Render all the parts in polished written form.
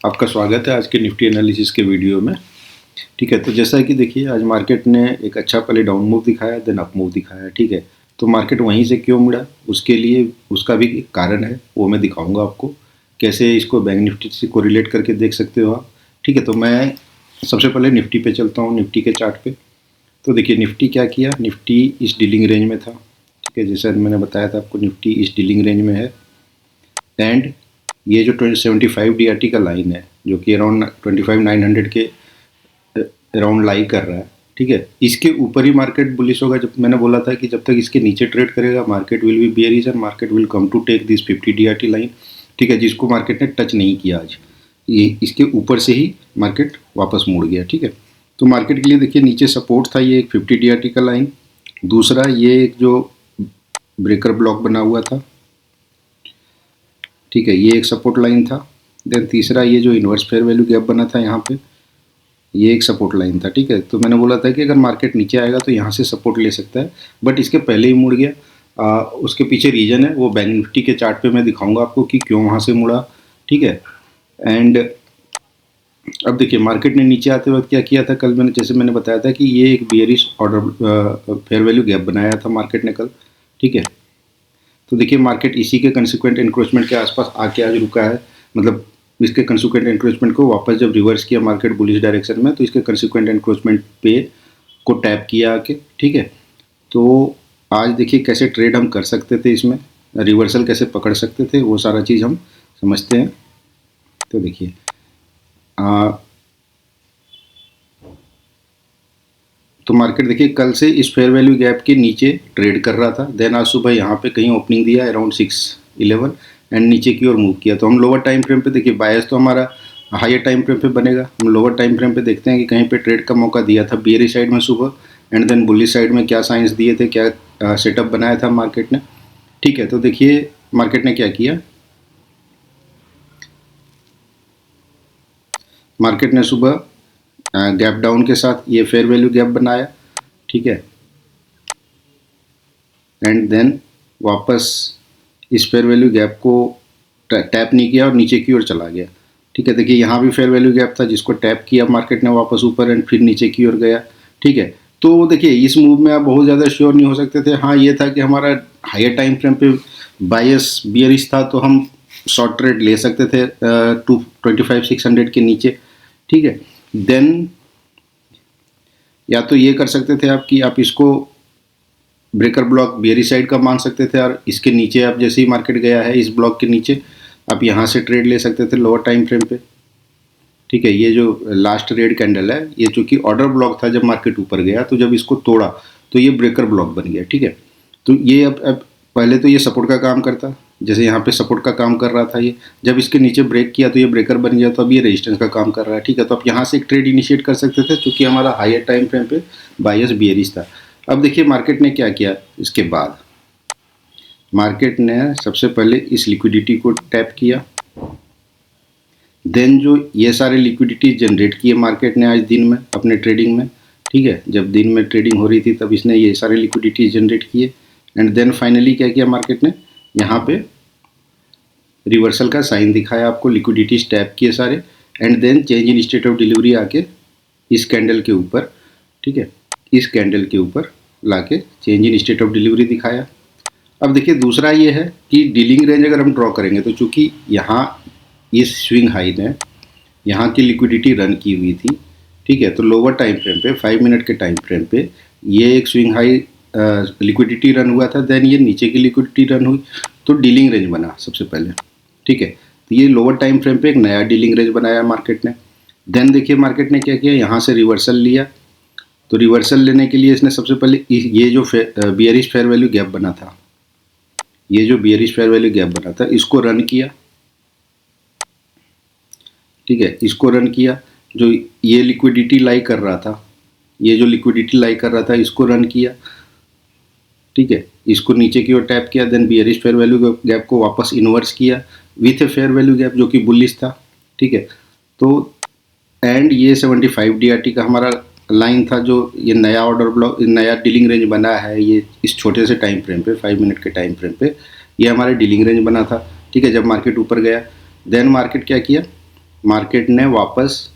आपका स्वागत है आज के निफ्टी एनालिसिस के वीडियो में। ठीक है, तो जैसा कि देखिए आज मार्केट ने एक अच्छा पहले डाउन मूव दिखाया, देन अप मूव दिखाया। ठीक है, तो मार्केट वहीं से क्यों मुड़ा, उसके लिए उसका भी एक कारण है, वो मैं दिखाऊंगा आपको कैसे इसको बैंक निफ्टी से कोरिलेट करके देख सकते हो आप। ठीक है, तो मैं सबसे पहले निफ्टी पे चलता हूँ, निफ्टी के चार्ट पे। तो देखिए निफ्टी क्या किया, निफ्टी इस डीलिंग रेंज में था। ठीक है, जैसा मैंने बताया था आपको, निफ्टी इस डीलिंग रेंज में है एंड ये जो 75 DRT का लाइन है जो कि अराउंड 25,900 के अराउंड लाई कर रहा है। ठीक है, इसके ऊपर ही मार्केट बुलिश होगा। जब मैंने बोला था कि जब तक इसके नीचे ट्रेड करेगा market will be bearish and market will come to take this 50 DRT line. ठीक है, जिसको मार्केट ने टच नहीं किया आज, ये इसके ऊपर से ही मार्केट वापस मुड़ गया। ठीक है, तो मार्केट के लिए देखिए नीचे सपोर्ट था ये एक 50 DRT का लाइन, दूसरा ये एक जो ब्रेकर ब्लॉक बना हुआ था। ठीक है, ये एक सपोर्ट लाइन था। देन तीसरा ये जो इन्वर्स फेयर वैल्यू गैप बना था यहाँ पे, ये एक सपोर्ट लाइन था। ठीक है, तो मैंने बोला था कि अगर मार्केट नीचे आएगा तो यहाँ से सपोर्ट ले सकता है, बट इसके पहले ही मुड़ गया। उसके पीछे रीज़न है, वो बैंक निफ्टी के चार्ट पे मैं दिखाऊंगा आपको कि क्यों वहाँ से मुड़ा। ठीक है, एंड अब देखिए मार्केट ने नीचे आते वक्त क्या किया था, कल जैसे मैंने बताया था कि ये एक bearish order fair value gap बनाया था मार्केट ने कल। ठीक है, तो देखिए मार्केट इसी के कंसिक्वेंट इंक्रोचमेंट के आसपास आके आज रुका है। मतलब इसके कंसिक्वेंट इंक्रोचमेंट को वापस जब रिवर्स किया मार्केट बुलिश डायरेक्शन में, तो इसके कंसिक्वेंट इंक्रोचमेंट पे को टैप किया आके। ठीक है, तो आज देखिए कैसे ट्रेड हम कर सकते थे, इसमें रिवर्सल कैसे पकड़ सकते थे, वो सारा चीज़ हम समझते हैं। तो देखिए तो मार्केट देखिए कल से इस फेयर वैल्यू गैप के नीचे ट्रेड कर रहा था। देन आज सुबह यहाँ पे कहीं ओपनिंग दिया अराउंड 611 एंड नीचे की ओर मूव किया। तो हम लोअर टाइम फ्रेम पे देखिए, बायस तो हमारा हायर टाइम फ्रेम पे बनेगा। हम लोअर टाइम फ्रेम पे देखते हैं कि कहीं पे ट्रेड का मौका दिया था बियरिश साइड में सुबह एंड देन बुलिश साइड में क्या साइंस दिए थे, क्या सेटअप बनाया था मार्केट ने। ठीक है, तो देखिए मार्केट ने क्या किया, मार्केट ने सुबह गैप डाउन के साथ ये फेयर वैल्यू गैप बनाया। ठीक है, एंड देन वापस इस फेयर वैल्यू गैप को टैप नहीं किया और नीचे की ओर चला गया। ठीक है, देखिए यहाँ भी फेयर वैल्यू गैप था जिसको टैप किया मार्केट ने वापस ऊपर एंड फिर नीचे की ओर गया। ठीक है, तो देखिए इस मूव में आप बहुत ज़्यादा श्योर नहीं हो सकते थे। हाँ, ये था कि हमारा हायर टाइम फ्रेम पे बायस बियरिश था तो हम शॉर्ट ट्रेड ले सकते थे 25,600 के नीचे। ठीक है, देन या तो ये कर सकते थे आप कि आप इसको ब्रेकर ब्लॉक बियरिश साइड का मान सकते थे और इसके नीचे आप जैसे ही मार्केट गया है इस ब्लॉक के नीचे आप यहाँ से ट्रेड ले सकते थे लोअर टाइम फ्रेम पे। ठीक है, ये जो लास्ट रेड कैंडल है ये चूंकि ऑर्डर ब्लॉक था जब मार्केट ऊपर गया, तो जब इसको तोड़ा तो ये ब्रेकर ब्लॉक बन गया। ठीक है, तो ये अब पहले तो ये सपोर्ट का काम करता, जैसे यहाँ पे सपोर्ट का काम कर रहा था ये, जब इसके नीचे ब्रेक किया तो ये ब्रेकर बन गया, तो अब ये रेजिस्टेंस का काम कर रहा है। ठीक है, तो आप यहाँ से एक ट्रेड इनिशिएट कर सकते थे क्योंकि हमारा हायर टाइम फ्रेम पे बायस बियरिश था। अब देखिए मार्केट ने क्या किया, इसके बाद मार्केट ने सबसे पहले इस लिक्विडिटी को टैप किया। देन जो ये सारे लिक्विडिटी जनरेट किए मार्केट ने आज दिन में अपने ट्रेडिंग में। ठीक है, जब दिन में ट्रेडिंग हो रही थी तब इसने ये सारे लिक्विडिटी जनरेट किए एंड देन फाइनली क्या किया मार्केट ने, यहाँ पे रिवर्सल का साइन दिखाया आपको, लिक्विडिटी टैप किए सारे and then change in state of delivery आके इस कैंडल के ऊपर, ठीक है, इस कैंडल के ऊपर लाके change in state of delivery दिखाया। अब देखिए दूसरा ये है कि डीलिंग रेंज अगर हम ड्रॉ करेंगे तो चूंकि यहाँ इस स्विंग हाई ने यहाँ की लिक्विडिटी रन की हुई थी। ठीक है, तो लोअर टाइम फ्रेम पे 5 मिनट के टाइम फ्रेम पे ये एक स्विंग हाई लिक्विडिटी रन हुआ था, देन ये नीचे की लिक्विडिटी रन हुई तो डीलिंग रेंज बना सबसे पहले। ठीक है, तो ये लोअर टाइम फ्रेम पे एक नया डीलिंग रेंज बनाया मार्केट ने। देन देखिए मार्केट ने क्या किया, यहाँ से रिवर्सल लिया। तो रिवर्सल लेने के लिए इसने सबसे पहले ये जो बियरिश फेयर वैल्यू गैप बना था, ये जो बियरिश फेयर वैल्यू गैप बना था इसको रन किया। ठीक है, इसको रन किया, जो ये लिक्विडिटी लाई कर रहा था, ये जो लिक्विडिटी लाई कर रहा था इसको रन किया। ठीक है, इसको नीचे की ओर टैप किया, then bearish fair value gap को वापस इन्वर्स किया with a fair value gap जो कि बुलिश था। ठीक है, तो एंड ये 75 DRT का हमारा लाइन था, जो ये नया ऑर्डर ब्लॉक, नया डीलिंग रेंज बना है ये इस छोटे से टाइम फ्रेम पे 5 मिनट के टाइम फ्रेम पे ये हमारे डीलिंग रेंज बना था। ठीक है, जब मार्केट ऊपर गया देन मार्केट क्या किया, मार्केट ने वापस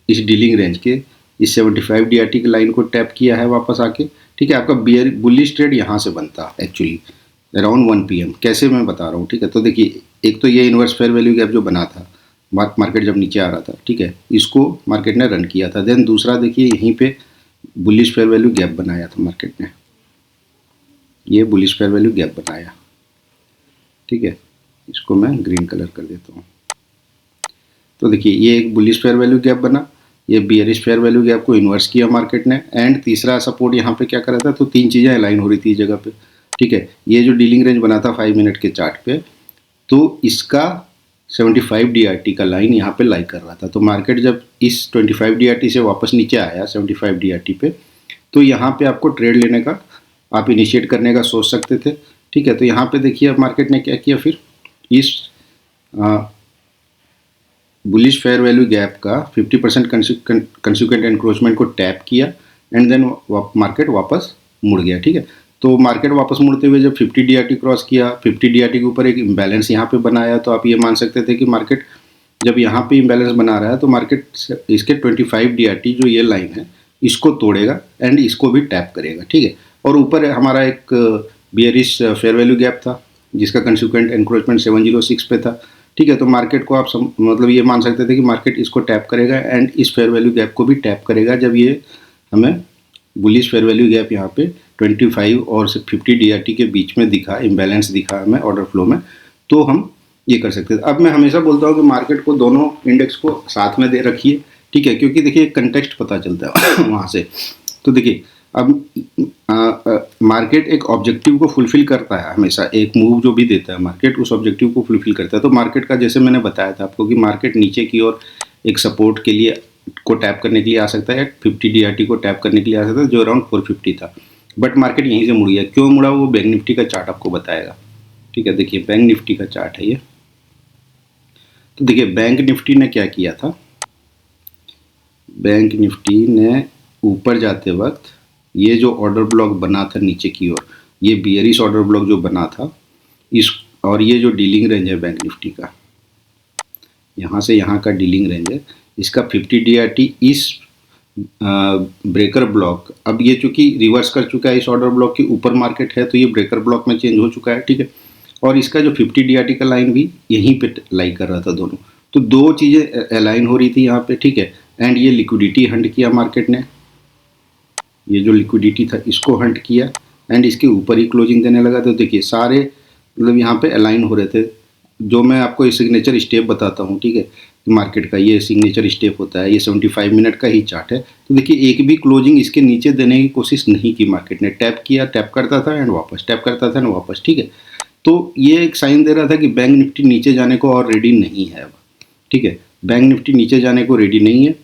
इस डीलिंग रेंज के इस 75 DRT की लाइन को टैप किया है वापस आके, ठीक है। आपका बुलिश ट्रेड यहाँ से बनता है एक्चुअली अराउंड 1 PM। कैसे मैं बता रहा हूँ, ठीक है। तो देखिए, एक तो ये इन्वर्स फेयर वैल्यू गैप जो बना था मार्केट जब नीचे आ रहा था, ठीक है, इसको मार्केट ने रन किया था। देन दूसरा देखिए, यहीं पे बुलिश फेयर वैल्यू गैप बनाया था मार्केट ने, ये बुलिश फेयर वैल्यू गैप बनाया, ठीक है। इसको मैं ग्रीन कलर कर देता हूँ। तो देखिए, ये एक बुलिश फेयर वैल्यू गैप बना, ये बियरिश फेयर वैल्यू गैप को इन्वर्स किया मार्केट ने, एंड तीसरा सपोर्ट यहाँ पे क्या कर रहा था, तो तीन चीज़ें अलाइन हो रही थी इस जगह पे, ठीक है। ये जो डीलिंग रेंज बना था 5 मिनट के चार्ट पे, तो इसका 75 DRT का लाइन यहाँ पे लाई कर रहा था। तो मार्केट जब इस 25 DRT से वापस नीचे आया 75 DRT पे, तो यहाँ पे आपको ट्रेड लेने का, आप इनिशिएट करने का सोच सकते थे, ठीक है। तो यहाँ पे देखिए अब मार्केट ने क्या किया, फिर इस बुलिश फेयर वैल्यू गैप का 50% कंसिक्वेंट एनक्रोचमेंट को टैप किया, एंड देन मार्केट वापस मुड़ गया, ठीक है। तो मार्केट वापस मुड़ते हुए जब 50 DRT क्रॉस किया, 50 DRT के ऊपर एक इम्बैलेंस यहाँ पे बनाया, तो आप ये मान सकते थे कि मार्केट जब यहाँ पे इम्बैलेंस बना रहा है तो मार्केट इसके 25 DRT जो ये लाइन है इसको तोड़ेगा एंड इसको भी टैप करेगा, ठीक है। और ऊपर हमारा एक बियरिश फेयर वैल्यू गैप था जिसका कंसिक्वेंट एनक्रोचमेंट 706 पे था, ठीक है। तो मार्केट को आप मतलब ये मान सकते थे कि मार्केट इसको टैप करेगा एंड इस फेयर वैल्यू गैप को भी टैप करेगा जब ये हमें बुलिश फेयर वैल्यू गैप यहाँ पे 25 और 50 DRT के बीच में दिखा, इम्बैलेंस दिखा हमें ऑर्डर फ्लो में, तो हम ये कर सकते थे। अब मैं हमेशा बोलता हूँ कि मार्केट को दोनों इंडेक्स को साथ में दे रखिए, ठीक है, क्योंकि देखिए कंटेक्स्ट पता चलता है वहाँ से। तो देखिए, अब मार्केट एक ऑब्जेक्टिव को फुलफिल करता है हमेशा, एक मूव जो भी देता है मार्केट उस ऑब्जेक्टिव को फुलफिल करता है। तो मार्केट का जैसे मैंने बताया था आपको कि मार्केट नीचे की ओर एक सपोर्ट के लिए को टैप करने के लिए आ सकता है, 50 DRT को टैप करने के लिए आ सकता है जो अराउंड 450 था, बट मार्केट यहीं से मुड़ गया। क्यों मुड़ा वो बैंक निफ्टी का चार्ट आपको बताएगा, ठीक है। देखिए, बैंक निफ्टी का चार्ट है ये। तो देखिए, बैंक निफ्टी ने क्या किया था, बैंक निफ्टी ने ऊपर जाते वक्त ये जो ऑर्डर ब्लॉक बना था नीचे की ओर, ये बियरिश ऑर्डर ब्लॉक जो बना था इस, और ये जो डीलिंग रेंज है बैंक निफ्टी का, यहाँ से यहाँ का डीलिंग रेंज है, इसका 50 DRT इस ब्रेकर ब्लॉक, अब ये चूंकि रिवर्स कर चुका है, इस ऑर्डर ब्लॉक के ऊपर मार्केट है तो ये ब्रेकर ब्लॉक में चेंज हो चुका है, ठीक है। और इसका जो 50 DRT का लाइन भी यहीं पे लाई कर रहा था दोनों, तो दो चीज़ें अलाइन हो रही थी यहाँ पे, ठीक है। एंड ये लिक्विडिटी हंट किया मार्केट ने, ये जो लिक्विडिटी था इसको हंट किया एंड इसके ऊपर ही क्लोजिंग देने लगा। तो देखिए, सारे मतलब यहाँ पे अलाइन हो रहे थे। जो मैं आपको ये सिग्नेचर स्टेप बताता हूँ, ठीक है, मार्केट का ये सिग्नेचर स्टेप होता है, ये 75 मिनट का ही चार्ट है। तो देखिए, एक भी क्लोजिंग इसके नीचे देने की कोशिश नहीं की मार्केट ने, टैप किया, टैप करता था एंड वापस, टैप करता था एंड वापस, ठीक है। तो ये एक साइन दे रहा था कि बैंक निफ्टी नीचे जाने को और रेडी नहीं है अब, ठीक है। बैंक निफ्टी नीचे जाने को रेडी नहीं है,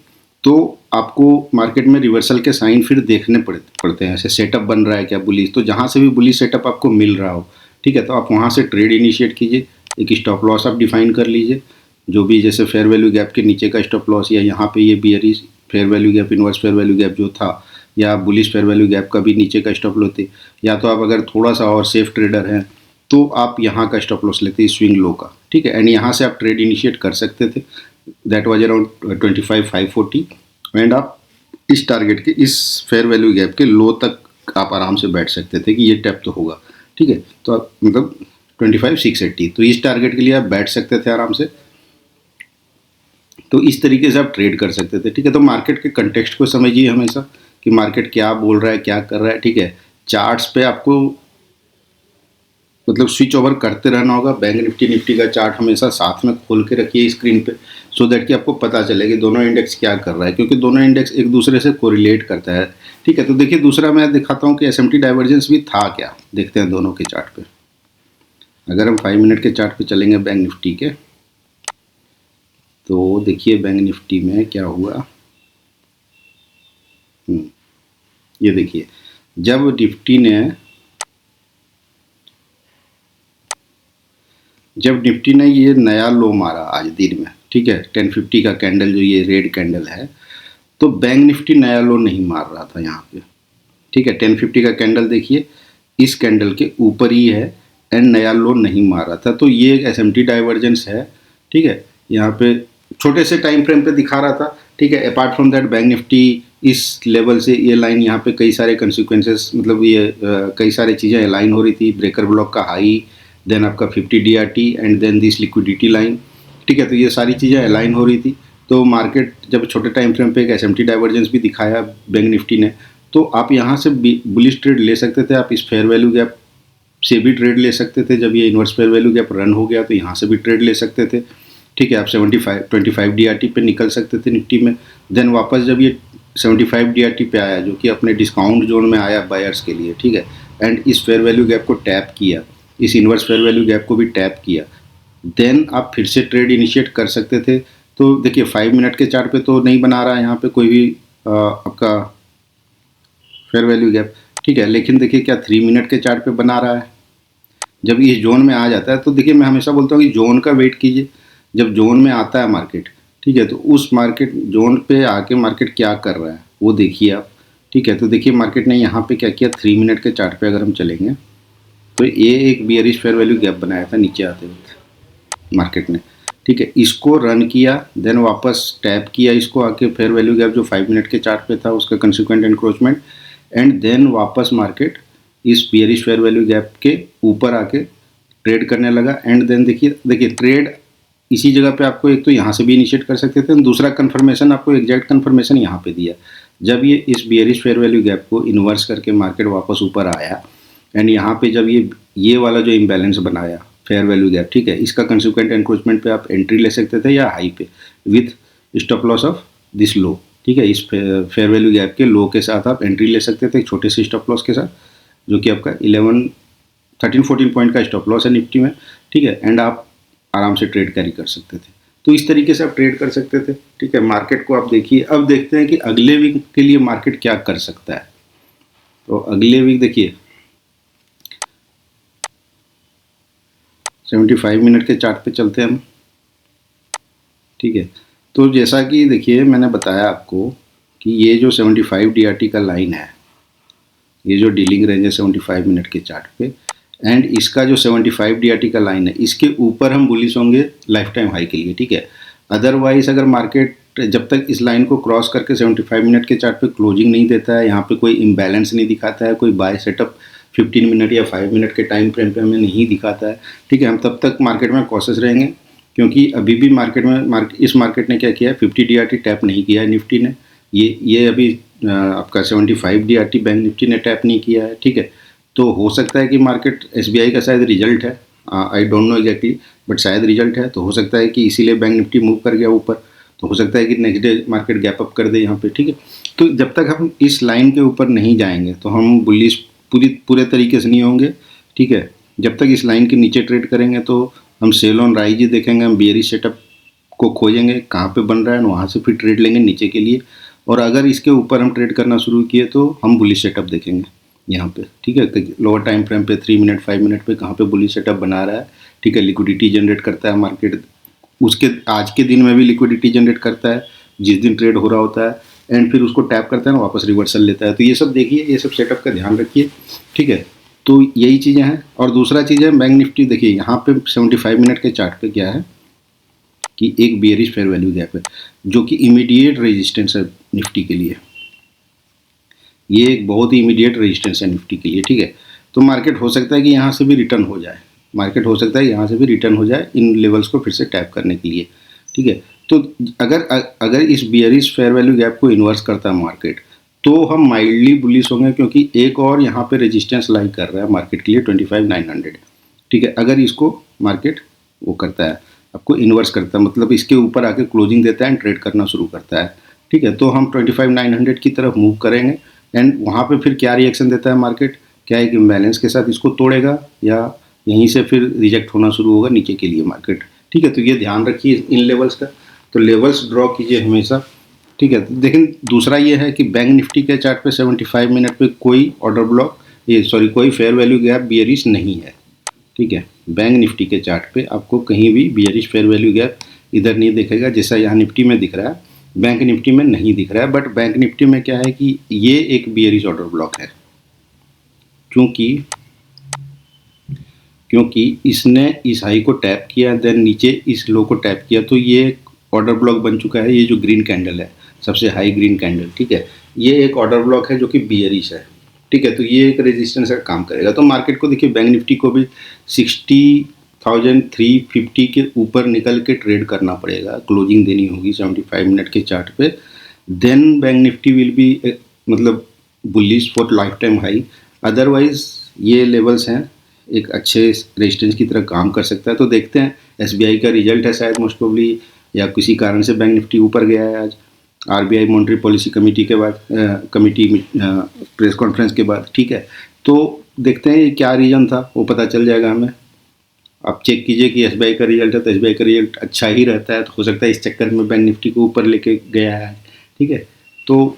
तो आपको मार्केट में रिवर्सल के साइन फिर देखने पड़ते हैं। ऐसे सेटअप बन रहा है क्या बुलिश, तो जहाँ से भी बुलिश सेटअप आपको मिल रहा हो, ठीक है, तो आप वहाँ से ट्रेड इनिशिएट कीजिए, एक स्टॉप लॉस आप डिफाइन कर लीजिए, जो भी जैसे फेयर वैल्यू गैप के नीचे का स्टॉप लॉस, या यहाँ पे ये bearish fair value gap, inverse fair value gap जो था, या बुलिश फेयर वैल्यू गैप का भी नीचे का स्टॉप लेते, या तो आप अगर थोड़ा सा और सेफ ट्रेडर हैं तो आप यहाँ का स्टॉप लॉस लेते स्विंग लो का, ठीक है। एंड यहाँ से आप ट्रेड इनिशिएट कर सकते थे, दैट वाज अराउंड 25,540, एंड आप इस टारगेट के, इस फेयर वैल्यू गैप के लो तक आप आराम से बैठ सकते थे कि ये टैप तो होगा, ठीक है। तो आप मतलब 25,680, तो इस टारगेट के लिए आप बैठ सकते थे आराम से। तो इस तरीके से आप ट्रेड कर सकते थे, ठीक है। तो मार्केट के कंटेक्स्ट को समझिए हमेशा कि मार्केट क्या बोल रहा है, क्या कर रहा है, ठीक है। चार्ट्स पे आपको मतलब स्विच ओवर करते रहना होगा। बैंक निफ्टी का चार्ट हमेशा साथ में खोल के रखिए स्क्रीन पे, सो दैट कि आपको पता चले कि दोनों इंडेक्स क्या कर रहा है, क्योंकि दोनों इंडेक्स एक दूसरे से कोरिलेट करता है, ठीक है। तो देखिए, दूसरा मैं दिखाता हूँ कि एसएमटी डाइवर्जेंस भी था क्या, देखते हैं दोनों के चार्ट पे। अगर हम 5 मिनट के चार्ट पे चलेंगे बैंक निफ्टी के, तो देखिए बैंक निफ्टी में क्या हुआ। ये देखिए, जब निफ्टी ने ये नया लो मारा आज दिन में, ठीक है, 1050 का कैंडल जो ये रेड कैंडल है, तो बैंक निफ्टी नया लो नहीं मार रहा था यहाँ पे, ठीक है। 1050 का कैंडल देखिए, इस कैंडल के ऊपर ही है एंड नया लो नहीं मार रहा था, तो ये एक एसएमटी डाइवर्जेंस है, ठीक है। यहाँ पे छोटे से टाइम फ्रेम पे दिखा रहा था, ठीक है। Apart from that bank Nifty इस लेवल से ये लाइन यहाँ पे कई सारे कंसिक्वेंसेस, मतलब ये कई सारी चीज़ें अलाइन हो रही थी। ब्रेकर ब्लॉक का हाई, देन आपका 50 DRT and then this liquidity line, ठीक है। तो ये सारी चीज़ें अलाइन हो रही थी। तो मार्केट जब छोटे टाइम फ्रेम पे एक SMT डाइवर्जेंस भी दिखाया बैंक निफ्टी ने, तो आप यहाँ से बुलिश ट्रेड ले सकते थे। आप इस फेयर वैल्यू गैप से भी ट्रेड ले सकते थे। जब ये inverse fair value gap run हो गया तो यहाँ से भी ट्रेड ले सकते थे, ठीक है। आप 25 DRT पे निकल सकते थे निफ्टी में। देन वापस जब ये 75 DRT पे आया, जो कि अपने डिस्काउंट जोन में आया बायर्स के लिए, ठीक है, एंड इस फेयर वैल्यू गैप को टैप किया, इस इन्वर्स फेयर वैल्यू गैप को भी टैप किया, देन आप फिर से ट्रेड इनिशिएट कर सकते थे। तो देखिए 5 मिनट के चार्ट पे तो नहीं बना रहा है यहाँ पे कोई भी आपका फेयर वैल्यू गैप, ठीक है। लेकिन देखिए क्या 3 मिनट के चार्ट पे बना रहा है। जब इस जोन में आ जाता है तो देखिए मैं हमेशा बोलता हूँ कि जोन का वेट कीजिए। जब जोन में आता है मार्केट, ठीक है, तो उस मार्केट जोन पे आके मार्केट क्या कर रहा है वो देखिए आप, ठीक है। तो देखिए मार्केट ने यहाँ पे क्या किया, 3 मिनट के चार्ट पे अगर हम चलेंगे तो ये एक बियरिश फेयर वैल्यू गैप बनाया था नीचे आते वक्त मार्केट ने, ठीक है। इसको रन किया, देन वापस टैप किया इसको आके फेयर वैल्यू गैप जो 5 मिनट के चार्ट पे था उसका कंसिक्वेंट एनक्रोचमेंट, एंड देन वापस मार्केट इस बियरिश फेयर वैल्यू गैप के ऊपर आके ट्रेड करने लगा। एंड देन देखिए ट्रेड इसी जगह पे आपको एक तो यहाँ से भी इनिशिएट कर सकते थे, दूसरा कंफर्मेशन आपको एग्जैक्ट कंफर्मेशन यहाँ पे दिया। जब ये इस बियरिश फेयर वैल्यू गैप को इन्वर्स करके मार्केट वापस ऊपर आया, एंड यहाँ पे जब ये वाला जो इम्बैलेंस बनाया फेयर वैल्यू गैप, ठीक है, इसका कंसिक्वेंट एनक्रोचमेंट पे आप एंट्री ले सकते थे या हाई पे with stop loss of this low, ठीक है। इस फेयर वैल्यू गैप के लो के साथ आप एंट्री ले सकते थे एक छोटे से स्टॉप लॉस के साथ, जो कि आपका 13-14 पॉइंट का स्टॉप लॉस है निफ्टी में, ठीक है। एंड आप आराम से ट्रेड कैरी कर सकते थे। तो इस तरीके से आप ट्रेड कर सकते थे, ठीक है। मार्केट को आप देखिए, अब देखते हैं कि अगले वीक के लिए मार्केट क्या कर सकता है। तो अगले वीक देखिए 75 मिनट के चार्ट पे चलते हैं हम, ठीक है। तो जैसा कि देखिए मैंने बताया आपको कि ये जो 75 DRT का लाइन है, ये जो डीलिंग रेंज है 75 मिनट के चार्ट पे, एंड इसका जो 75 DRT का लाइन है, इसके ऊपर हम बुलिश होंगे लाइफ टाइम हाई के लिए, ठीक है। अदरवाइज अगर मार्केट जब तक इस लाइन को क्रॉस करके 75 मिनट के चार्ट पे क्लोजिंग नहीं देता है, यहाँ पे कोई इम्बैलेंस नहीं दिखाता है, कोई बाय सेटअप 15 मिनट या 5 मिनट के टाइम फ्रेम पे हमें नहीं दिखाता है, ठीक है, हम तब तक मार्केट में कॉशियस रहेंगे। क्योंकि अभी भी मार्केट में इस मार्केट ने क्या किया है, 50 DRT टैप नहीं किया है निफ्टी ने। ये अभी आपका 75 DRT बैंक निफ्टी ने टैप नहीं किया है, ठीक है। तो हो सकता है कि मार्केट SBI का शायद रिजल्ट है, I don't know exactly, but शायद रिजल्ट है, तो हो सकता है कि इसीलिए बैंक निफ्टी मूव कर गया ऊपर। तो हो सकता है कि next day market gap up कर दे यहाँ पे, ठीक है। तो जब तक हम इस लाइन के ऊपर नहीं जाएंगे तो हम बुलिश पूरे तरीके से नहीं होंगे, ठीक है। जब तक इस लाइन के नीचे ट्रेड करेंगे तो हम सेल ऑन राइज ही देखेंगे, हम बियरिश सेटअप को खोजेंगे कहाँ पे बन रहा है, वहाँ से फिर ट्रेड लेंगे नीचे के लिए। और अगर इसके ऊपर हम ट्रेड करना शुरू किए तो हम बुलिश सेटअप देखेंगे यहाँ पे, ठीक है। लोअर टाइम फ्रेम पे 3 मिनट 5 मिनट पे कहाँ पे बुलिश सेटअप बना रहा है, ठीक है। लिक्विडिटी जनरेट करता है मार्केट, उसके आज के दिन में भी लिक्विडिटी जनरेट करता है जिस दिन ट्रेड हो रहा होता है, एंड फिर उसको टैप करता है ना, वापस रिवर्सल लेता है। तो ये सब देखिए, ये सब सेटअप का ध्यान रखिए, ठीक है। तो यही चीज़ें हैं। और दूसरा चीज़ है बैंक निफ्टी, देखिए यहाँ पे 75 मिनट के चार्ट पे क्या है कि एक बियरिश फेयर वैल्यू गैप है जो कि इमीडिएट रेजिस्टेंस है निफ्टी के लिए। ये एक बहुत ही इमीडिएट रेजिस्टेंस है निफ्टी के लिए, ठीक है। तो मार्केट हो सकता है कि यहाँ से भी रिटर्न हो जाए, मार्केट हो सकता है यहाँ से भी रिटर्न हो जाए इन लेवल्स को फिर से टैप करने के लिए, ठीक है। तो अगर इस बियरिश फेयर वैल्यू गैप को इन्वर्स करता है मार्केट तो हम माइल्डली बुलिश होंगे, क्योंकि एक और यहाँ पे रेजिस्टेंस लाई कर रहा है मार्केट के लिए 25,900, ठीक है। अगर इसको मार्केट वो करता है, आपको इन्वर्स करता है, मतलब इसके ऊपर आके क्लोजिंग देता है एंड ट्रेड करना शुरू करता है, ठीक है। तो हम 25,900 की तरफ मूव करेंगे, एंड वहाँ पे फिर क्या रिएक्शन देता है मार्केट, क्या एक इम्बैलेंस के साथ इसको तोड़ेगा या यहीं से फिर रिजेक्ट होना शुरू होगा नीचे के लिए मार्केट, ठीक है। तो ये ध्यान रखिए इन लेवल्स का, तो लेवल्स ड्रॉ कीजिए हमेशा, ठीक है। लेकिन दूसरा ये है कि बैंक निफ्टी के चार्ट पे 75 मिनट पे कोई ऑर्डर ब्लॉक कोई फेयर वैल्यू गैप बियरिश नहीं है, ठीक है। बैंक निफ्टी के चार्ट पे आपको कहीं भी बियरिश फेयर वैल्यू गैप इधर नहीं दिखेगा, जैसा यहाँ निफ्टी में दिख रहा है, बैंक निफ्टी में नहीं दिख रहा है। बट बैंक निफ्टी में क्या है कि ये एक बियरिश ऑर्डर ब्लॉक है, क्योंकि इसने इस हाई को टैप किया, देन नीचे इस लो को टैप किया, तो ये ऑर्डर ब्लॉक बन चुका है, ये जो ग्रीन कैंडल है, सबसे हाई ग्रीन कैंडल, ठीक है, ये एक ऑर्डर ब्लॉक है जो कि बियरिश है, ठीक है। तो ये एक रेजिस्टेंस का काम करेगा। तो मार्केट को देखिए, बैंक निफ्टी को भी 60,350 के ऊपर निकल के ट्रेड करना पड़ेगा, क्लोजिंग देनी होगी 75 मिनट के चार्ट पे, then bank Nifty will be मतलब bullish for lifetime high. Otherwise ये लेवल्स हैं, एक अच्छे रेजिस्टेंस की तरह काम कर सकता है। तो देखते हैं, एसबीआई का रिजल्ट है शायद मोस्ट प्रोबेबली, या किसी कारण से बैंक निफ्टी ऊपर गया है आज, आरबीआई मॉनेटरी पॉलिसी कमेटी के बाद प्रेस कॉन्फ्रेंस के बाद, ठीक है। तो देखते हैं ये क्या रीज़न था, वो पता चल जाएगा हमें। आप चेक कीजिए कि एसबीआई का रिजल्ट है तो एसबीआई का रिजल्ट अच्छा ही रहता है, तो हो सकता है इस चक्कर में बैंक निफ्टी को ऊपर लेके गया है, ठीक है। तो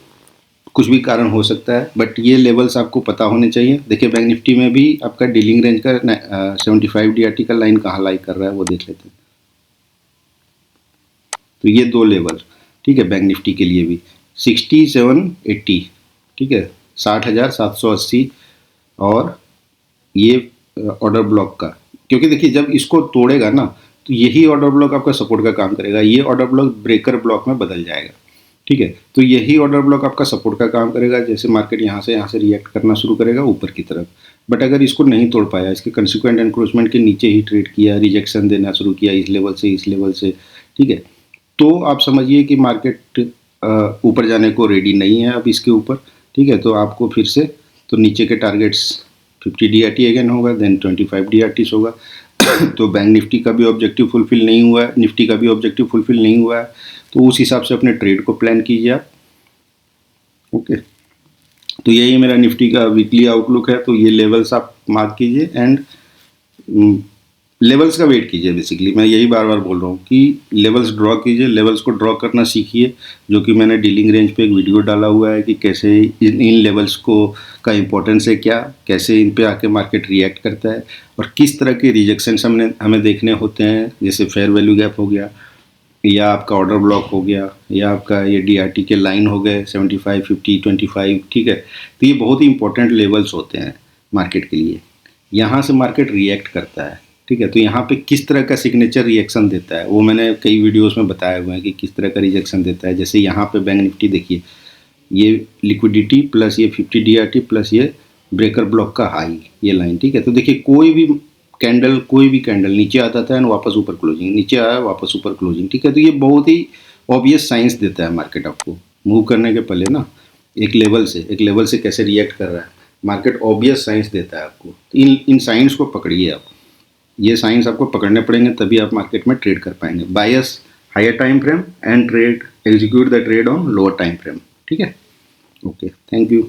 कुछ भी कारण हो सकता है, बट ये लेवल्स आपको पता होने चाहिए। देखिए बैंक निफ्टी में भी आपका डीलिंग रेंज का 75 DRT का लाइन कहाँ लाई कर रहा है वो देख लेते हैं। तो ये दो लेवल, ठीक है, बैंक निफ्टी के लिए भी 6780, ठीक है, 60,780, और ये ऑर्डर ब्लॉक का, क्योंकि देखिए जब इसको तोड़ेगा ना तो यही ऑर्डर ब्लॉक आपका सपोर्ट का काम करेगा, ये ऑर्डर ब्लॉक ब्रेकर ब्लॉक में बदल जाएगा, ठीक है। तो यही ऑर्डर ब्लॉक आपका सपोर्ट का काम करेगा, जैसे मार्केट यहाँ से रिएक्ट करना शुरू करेगा ऊपर की तरफ। बट अगर इसको नहीं तोड़ पाया, इसके कंसिक्वेंट एनक्रोचमेंट के नीचे ही ट्रेड किया, रिजेक्शन देना शुरू किया इस लेवल से, ठीक है, तो आप समझिए कि मार्केट ऊपर जाने को रेडी नहीं है अब इसके ऊपर, ठीक है। तो आपको फिर से तो नीचे के टारगेट्स 50 DRT अगेन होगा, देन 25 DRT होगा। तो बैंक निफ्टी का भी ऑब्जेक्टिव फुलफिल नहीं हुआ है, निफ्टी का भी ऑब्जेक्टिव फुलफिल नहीं हुआ है, तो उस हिसाब से अपने ट्रेड को प्लान कीजिए आप, ओके। तो यही मेरा निफ्टी का वीकली आउटलुक है। तो ये लेवल्स आप मार्क कीजिए एंड लेवल्स का वेट कीजिए। बेसिकली मैं यही बार बार बोल रहा हूँ कि लेवल्स ड्रॉ कीजिए, लेवल्स को ड्रॉ करना सीखिए, जो कि मैंने डीलिंग रेंज पे एक वीडियो डाला हुआ है कि कैसे इन लेवल्स को का इम्पोर्टेंस है क्या, कैसे इन पे आके मार्केट रिएक्ट करता है, और किस तरह के रिजेक्शन हमें देखने होते हैं, जैसे फेयर वैल्यू गैप हो गया, या आपका ऑर्डर ब्लॉक हो गया, या आपका ये DRT के लाइन हो गए 75, 50, 25, ठीक है। तो ये बहुत ही इंपॉर्टेंट लेवल्स होते हैं मार्केट के लिए, यहाँ से मार्केट रिएक्ट करता है, ठीक है। तो यहाँ पे किस तरह का सिग्नेचर रिएक्शन देता है वो मैंने कई वीडियोस में बताए हुए हैं कि किस तरह का रिजेक्शन देता है। जैसे यहाँ पे बैंक निफ्टी देखिए, ये लिक्विडिटी प्लस ये 50 DRT प्लस ये ब्रेकर ब्लॉक का हाई, ये लाइन, ठीक है। तो देखिए कोई भी कैंडल नीचे आता था एंड वापस ऊपर क्लोजिंग, नीचे आया वापस ऊपर क्लोजिंग, ठीक है। तो ये बहुत ही ऑब्वियस साइंस देता है मार्केट आपको मूव करने के पहले ना, एक लेवल से कैसे रिएक्ट कर रहा है मार्केट, ऑब्वियस साइंस देता है आपको। इन साइंस को पकड़िए आप, ये साइंस आपको पकड़ने पड़ेंगे, तभी आप मार्केट में ट्रेड कर पाएंगे। Bias higher time frame and execute the trade on lower time frame, ठीक है। Okay, thank you.